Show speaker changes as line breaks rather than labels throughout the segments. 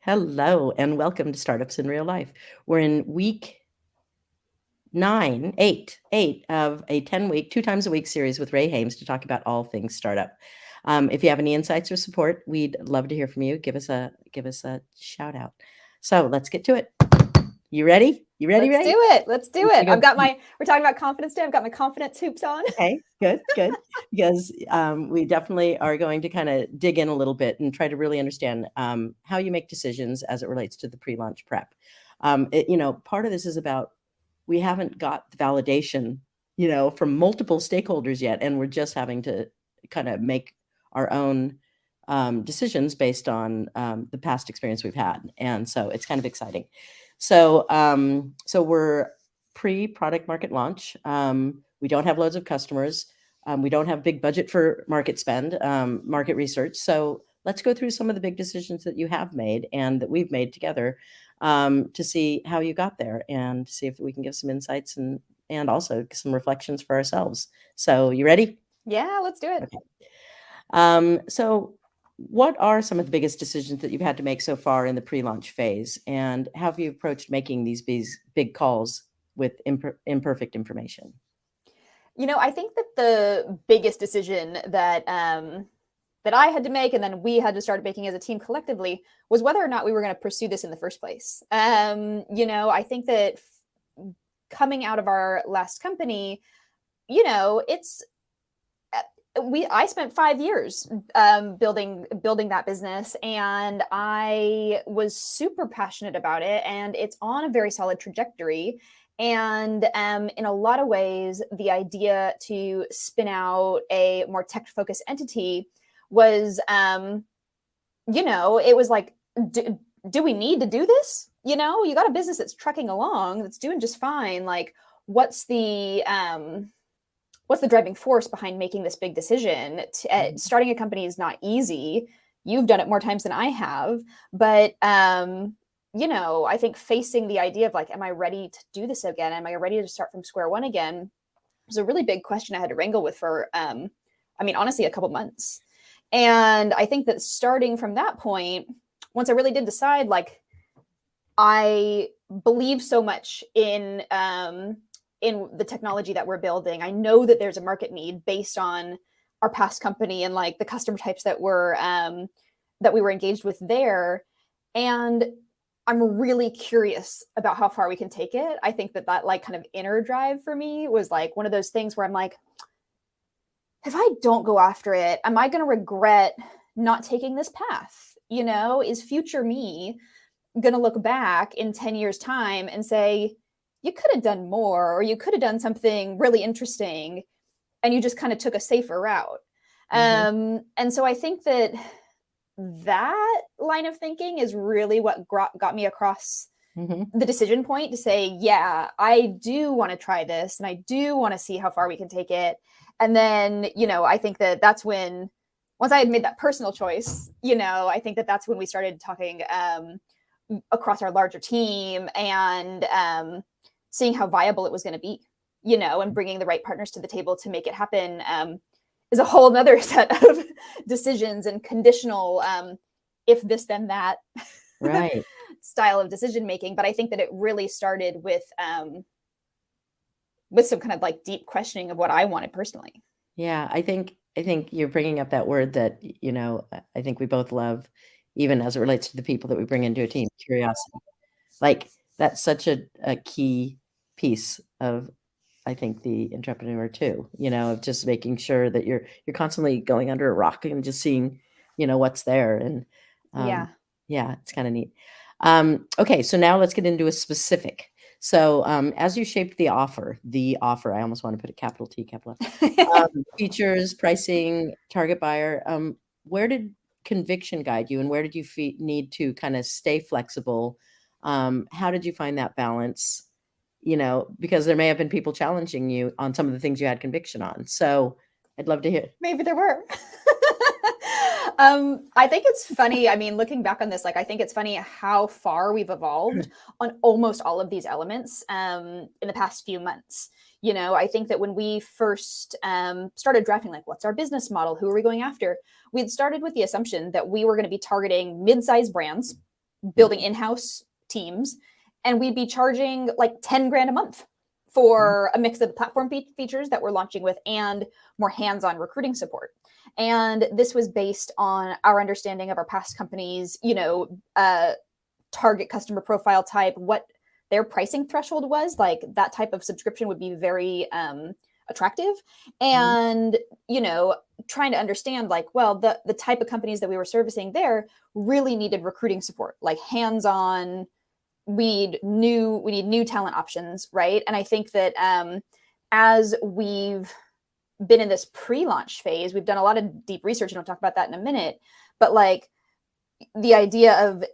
Hello, and welcome to Startups in Real Life. We're in week eight of a 10-week, 2 times a week series with Rae Hames to talk about all things startup. If you have any insights or support, we'd love to hear from you. Give us a shout out. So let's get to it. You ready? You ready,
Let's
Rae?
do it. Let's do it. We're talking about confidence today. I've got my confidence hoops on.
Okay, good. Because we definitely are going to kind of dig in a little bit and try to really understand how you make decisions as it relates to the pre-launch prep. Part of this is about we haven't got the validation, from multiple stakeholders yet, and we're just having to kind of make our own decisions based on the past experience we've had, and so it's kind of exciting. So we're pre-product market launch. We don't have loads of customers. We don't have big budget for market spend, market research. So let's go through some of the big decisions that you have made and that we've made together to see how you got there and see if we can give some insights and also some reflections for ourselves. So you ready?
Yeah, let's do it.
Okay. So what are some of the biggest decisions that you've had to make so far in the pre-launch phase? And how have you approached making these big calls with imperfect information?
I think that the biggest decision that that I had to make, and then we had to start making as a team collectively, was whether or not we were going to pursue this in the first place. I think that coming out of our last company, I spent 5 years building that business, and I was super passionate about it, and it's on a very solid trajectory. And in a lot of ways, the idea to spin out a more tech-focused entity was, it was like, do we need to do this? You got a business that's trucking along, that's doing just fine. Like, what's the driving force behind making this big decision? Starting a company is not easy. You've done it more times than I have, but I think facing the idea of like, am I ready to do this again? Am I ready to start from square one again? Was a really big question I had to wrangle with for, honestly, a couple months. And I think that starting from that point, once I really did decide, like, I believe so much in the technology that we're building. I know that there's a market need based on our past company and like the customer types that we were engaged with there. And I'm really curious about how far we can take it. I think that like kind of inner drive for me was like one of those things where I'm like, if I don't go after it, am I going to regret not taking this path? Is future me going to look back in 10 years time and say, you could have done more, or you could have done something really interesting, and you just kind of took a safer route. Mm-hmm. And so I think that line of thinking is really what got me across the decision point to say, yeah, I do want to try this, and I do want to see how far we can take it. And then, I think that that's when, once I had made that personal choice, I think that that's when we started talking across our larger team and seeing how viable it was going to be, and bringing the right partners to the table to make it happen is a whole other set of decisions and conditional if this, then that
right
style of decision making. But I think that it really started with some kind of like deep questioning of what I wanted personally.
Yeah, I think you're bringing up that word that, I think we both love, even as it relates to the people that we bring into a team, curiosity. Like, that's such a key piece of, I think, the entrepreneur too, of just making sure that you're constantly going under a rock and just seeing, what's there. And yeah, it's kind of neat. Okay, so now let's get into a specific. So as you shaped the offer, I almost want to put a capital T, capital F, features, pricing, target buyer, where did conviction guide you, and where did you need to kind of stay flexible? How did you find that balance? Because there may have been people challenging you on some of the things you had conviction on. So I'd love to hear.
Maybe there were. I think it's funny. I mean, looking back on this, like, I think it's funny how far we've evolved on almost all of these elements in the past few months. I think that when we first started drafting, like, what's our business model? Who are we going after? We'd started with the assumption that we were going to be targeting mid-sized brands building in-house teams, and we'd be charging like 10 grand a month
Mhm.
for a mix of the platform features that we're launching with and more hands-on recruiting support. And this was based on our understanding of our past companies, target customer profile type, what their pricing threshold was. Like that type of subscription would be very attractive.
Mhm.
And, trying to understand like, well, the type of companies that we were servicing there really needed recruiting support, like hands-on. We need new talent options, right? And I think that as we've been in this pre-launch phase, we've done a lot of deep research, and I'll talk about that in a minute. But like the idea of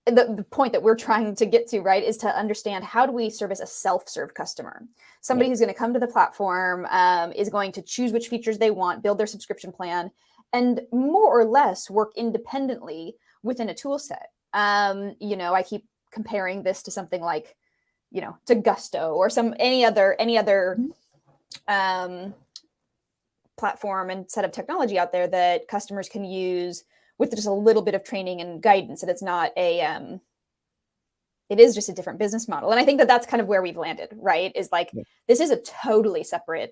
the point that we're trying to get to, right, is to understand how do we service a self-serve customer,
Yeah.
somebody who's going to come to the platform, is going to choose which features they want, build their subscription plan, and more or less work independently within a tool set. I keep comparing this to something like, to Gusto or any other
Mhm.
um, platform and set of technology out there that customers can use with just a little bit of training and guidance. And it's not it is just a different business model. And I think that that's kind of where we've landed, right? Is like,
Yeah.
this is a totally separate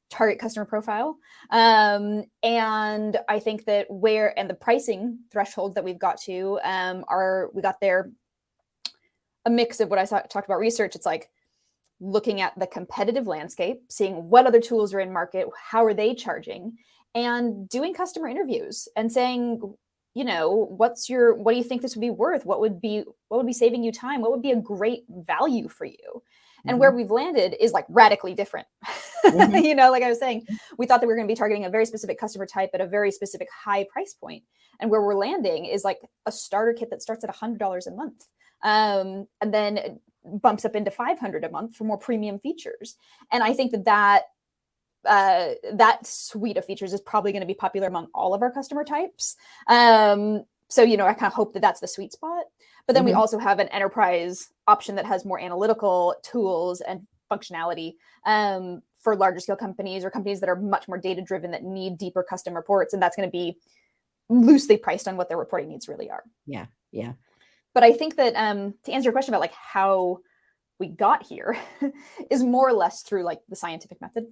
target customer profile. And I think that and the pricing thresholds that we've got to we got there a mix of what I talked about research. It's like looking at the competitive landscape, seeing what other tools are in market, how are they charging, and doing customer interviews and saying, what do you think this would be worth? What would be saving you time? What would be a great value for you? And where
Mhm.
we've landed is like radically different.
Mhm.
Like I was saying, we thought that we were going to be targeting a very specific customer type at a very specific high price point. And where we're landing is like a starter kit that starts at $100 a month. And then bumps up into $500 a month for more premium features. And I think that suite of features is probably going to be popular among all of our customer types. So, I kind of hope that that's the sweet spot. But then we
Mhm.
also have an enterprise option that has more analytical tools and functionality for larger scale companies or companies that are much more data driven that need deeper custom reports. And that's going to be loosely priced on what their reporting needs really are.
Yeah. Yeah.
But I think that to answer your question about like how we got here is more or less through like the scientific method.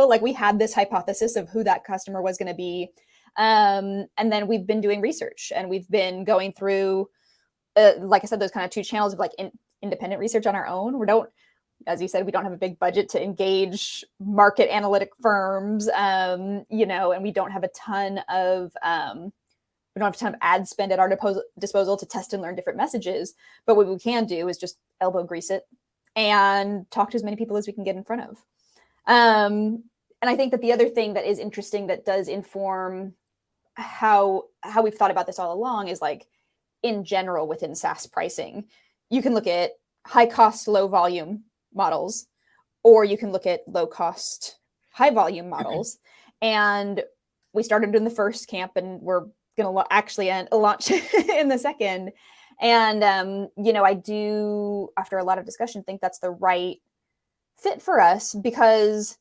Like we had this hypothesis of who that customer was going to be. And then we've been doing research and we've been going through, like I said, those kind of two channels of like independent research on our own. As you said, we don't have a big budget to engage market analytic firms, and we don't have a ton of ad spend at our disposal to test and learn different messages. But what we can do is just elbow grease it and talk to as many people as we can get in front of. And I think that the other thing that is interesting that does inform how we've thought about this all along is like in general within SaaS pricing, you can look at high cost, low volume models, or you can look at low cost, high volume models. And we started in the first camp and we're going to actually launch in the second. And, I do, after a lot of discussion, think that's the right fit for us because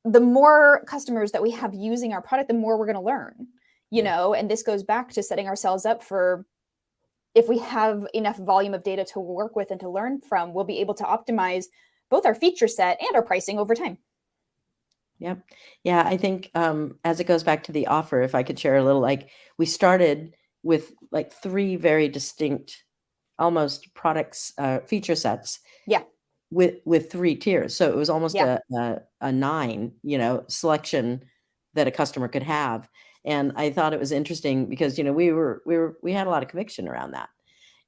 the more customers that we have using our product, the more we're going to learn,
Yeah.
and this goes back to setting ourselves up for, if we have enough volume of data to work with and to learn from, we'll be able to optimize both our feature set and our pricing over time.
Yep. Yeah, I think, as it goes back to the offer, if I could share a little, like, we started with, like, 3 very distinct, almost products, feature sets
Yeah.
with 3 tiers. So it was almost
Yeah.
a 9, selection that a customer could have. And I thought it was interesting because, we had a lot of conviction around that.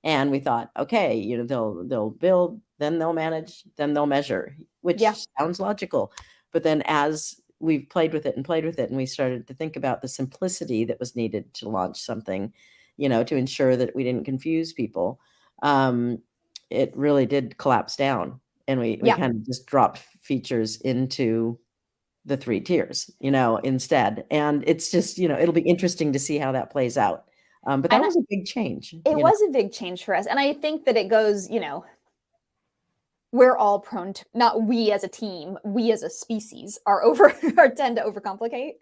And we thought, okay, they'll build, then they'll manage, then they'll measure,
Yeah.
which sounds logical. But then as we've played with it and played with it, and we started to think about the simplicity that was needed to launch something, to ensure that we didn't confuse people, it really did collapse down. And we
Yeah.
kind of just dropped features into the 3 tiers, instead. And it's just, it'll be interesting to see how that plays out. But that
And
was a big change,
it was a big change for us. And I think that it goes, we're all prone to, not we as a team, we as a species are or tend to overcomplicate.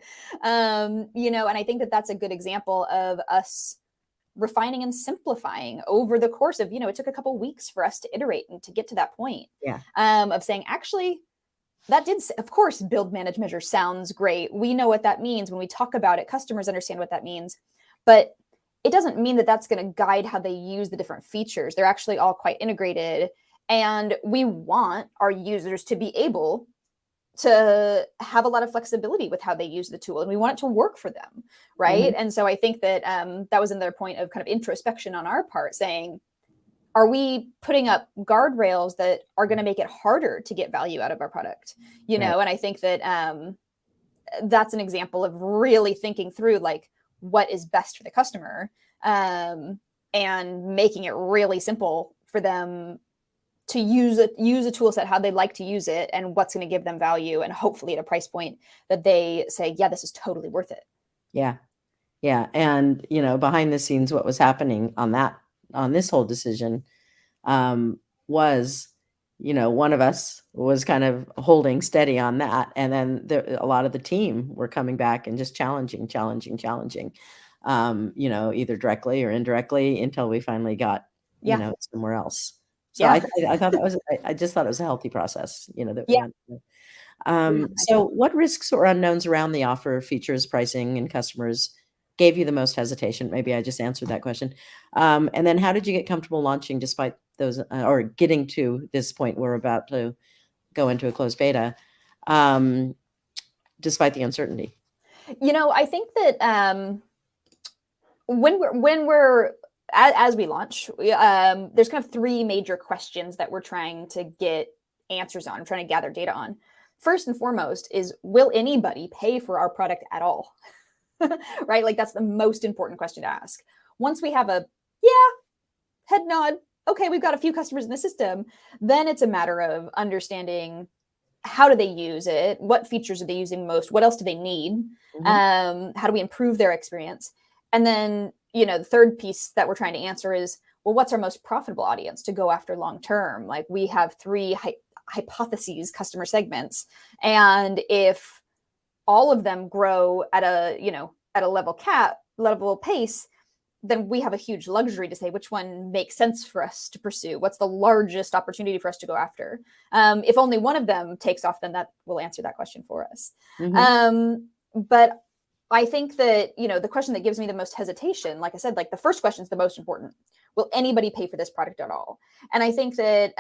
And I think that that's a good example of us refining and simplifying over the course of, it took a couple weeks for us to iterate and to get to that point,
Yeah.
of saying, actually, that did, of course, build, manage, measure sounds great. We know what that means. When we talk about it, customers understand what that means. But it doesn't mean that that's going to guide how they use the different features. They're actually all quite integrated. And we want our users to be able to have a lot of flexibility with how they use the tool, and we want it to work for them, right?
Mhm.
And so I think that that was another point of kind of introspection on our part, saying, are we putting up guardrails that are going to make it harder to get value out of our product?
Right.
And I think that that's an example of really thinking through like what is best for the customer, and making it really simple for them to use a tool set how they'd like to use it and what's going to give them value, and hopefully at a price point that they say, yeah, this is totally worth it.
Yeah. Yeah. And, behind the scenes, what was happening on this whole decision, was, one of us was kind of holding steady on that. And then a lot of the team were coming back and just challenging, either directly or indirectly until we finally got,
Yeah.
somewhere else. So
Yeah.
I thought I just thought it was a healthy process, that we
Yeah.
went through.
Yeah.
So what risks or unknowns around the offer, features, pricing, and customers gave you the most hesitation? Maybe I just answered that question. And then how did you get comfortable launching despite those, or getting to this point we're about to go into a closed beta, um, despite the uncertainty?
I think that when we're as we launch, there's kind of three major questions that we're trying to get answers on, trying to gather data on. First and foremost is, will anybody pay for our product at all? Right? Like that's the most important question to ask. Once we have a yeah, head nod, okay, we've got a few customers in the system, then it's a matter of understanding how do they use it, what features are they using most, what else do they need,
Mhm.
how do we improve their experience, and then the third piece that we're trying to answer is, well, what's our most profitable audience to go after long term? Like we have three hypotheses customer segments, and if all of them grow at a level pace, then we have a huge luxury to say which one makes sense for us to pursue. What's the largest opportunity for us to go after? If only one of them takes off, then that will answer that question for us.
Mhm.
But I think that, the question that gives me the most hesitation, like I said, like the first question is the most important. Will anybody pay for this product at all? And I think that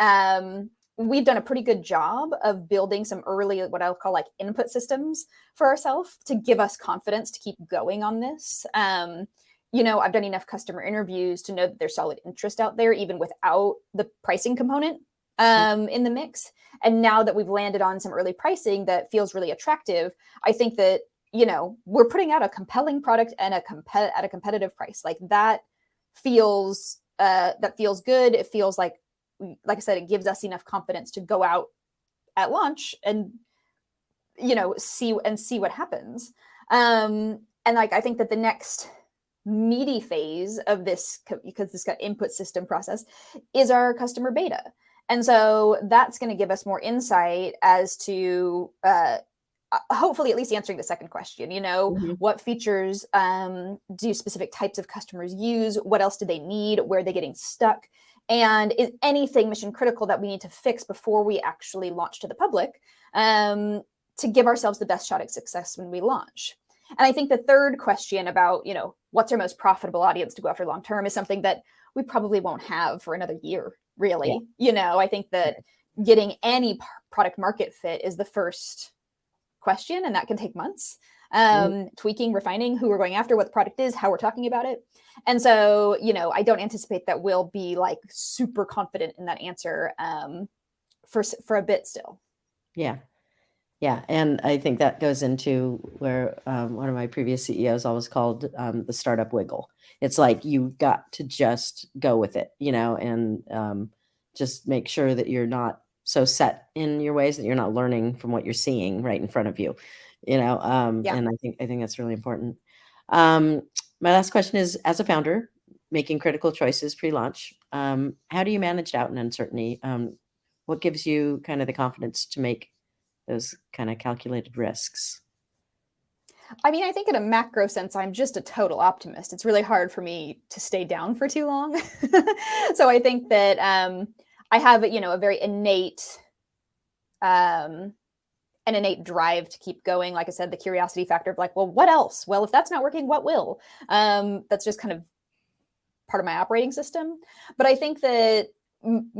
we've done a pretty good job of building some early, what I'll call like input systems for ourselves to give us confidence to keep going on this. I've done enough customer interviews to know that there's solid interest out there, even without the pricing component in the mix. And now that we've landed on some early pricing that feels really attractive, I think that, we're putting out a compelling product and at a competitive price. Like that feels good. It feels like I said, it gives us enough confidence to go out at launch and, see what happens. And like, I think that the next meaty phase of this, because this got input system process, is our customer beta. And so that's going to give us more insight as to hopefully at least answering the second question,
Mhm.
what features do specific types of customers use? What else do they need? Where are they getting stuck? And is anything mission critical that we need to fix before we actually launch to the public, to give ourselves the best shot at success when we launch? And I think the third question about, what's our most profitable audience to go after long term is something that we probably won't have for another year,
Yeah.
really. I think that getting any product market fit is the first question, and that can take months.
Mhm.
Tweaking, refining who we're going after, what the product is, how we're talking about it. And so, I don't anticipate that we'll be like super confident in that answer for a bit still.
Yeah. Yeah, and I think that goes into where, one of my previous CEOs always called, the startup wiggle. It's like you've got to just go with it, and, just make sure that you're not so set in your ways that you're not learning from what you're seeing right in front of you,
Yeah.
and I think that's really important. Um, my last question is, as a founder, making critical choices pre-launch, how do you manage doubt and uncertainty? What gives you kind of the confidence to make those kinda calculated risks?
I mean, I think in a macro sense, I'm just a total optimist. It's really hard for me to stay down for too long. So I think that I have, a very um, an innate drive to keep going. Like I said, the curiosity factor of like, well, what else? Well, if that's not working, what will? That's just kind of part of my operating system. But I think that, from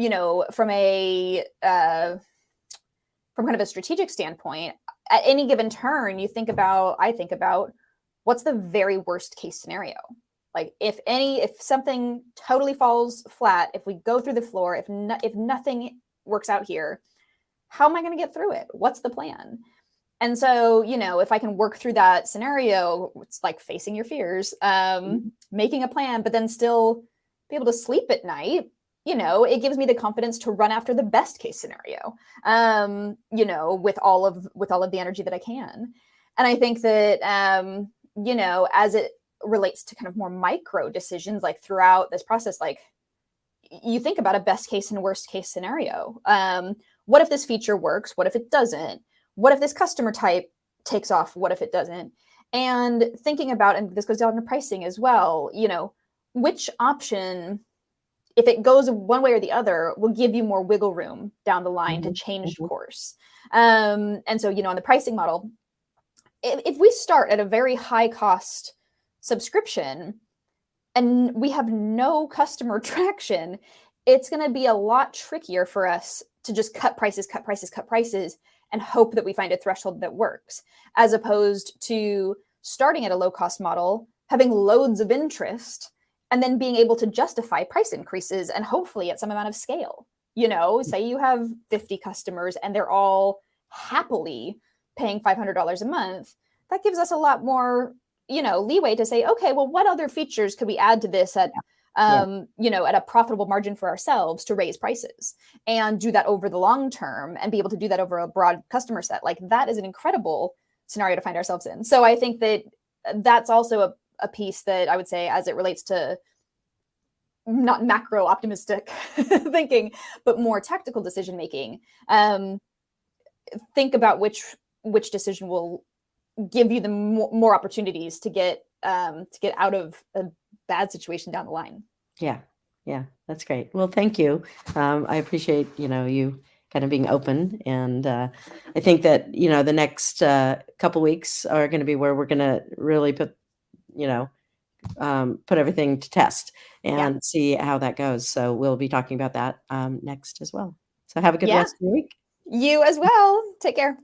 kind of a strategic standpoint, at any given turn, I think about what's the very worst case scenario. Like if something totally falls flat, if we go through the floor, if nothing works out here, how am I going to get through it? What's the plan? And so, if I can work through that scenario, it's like facing your fears, making a plan, but then still be able to sleep at night. It gives me the confidence to run after the best case scenario, with all of the energy that I can. And I think that, as it relates to kind of more micro decisions, like throughout this process, like you think about a best case and worst case scenario. What if this feature works? What if it doesn't? What if this customer type takes off? What if it doesn't? And thinking about, and this goes down to pricing as well, which option, if it goes one way or the other, will give you more wiggle room down the line to change course. And so, on the pricing model, if we start at a very high cost subscription and we have no customer traction, it's going to be a lot trickier for us to just cut prices, and hope that we find a threshold that works, as opposed to starting at a low cost model, having loads of interest, and then being able to justify price increases and hopefully at some amount of scale. Say you have 50 customers and they're all happily paying $500 a month. That gives us a lot more, leeway to say, okay, well, what other features could we add to this at a profitable margin for ourselves to raise prices and do that over the long term and be able to do that over a broad customer set. Like that is an incredible scenario to find ourselves in. So I think that that's also a piece that I would say as it relates to not macro optimistic thinking, but more tactical decision making. Think about which decision will give you the more opportunities to get out of a bad situation down the line.
Yeah. That's great. Well, thank you. I appreciate, you kind of being open. And I think that, the next couple weeks are going to be where we're going to really put everything to test and see how that goes. So we'll be talking about that next as well. So have a good rest of the week.
You as well. Take care.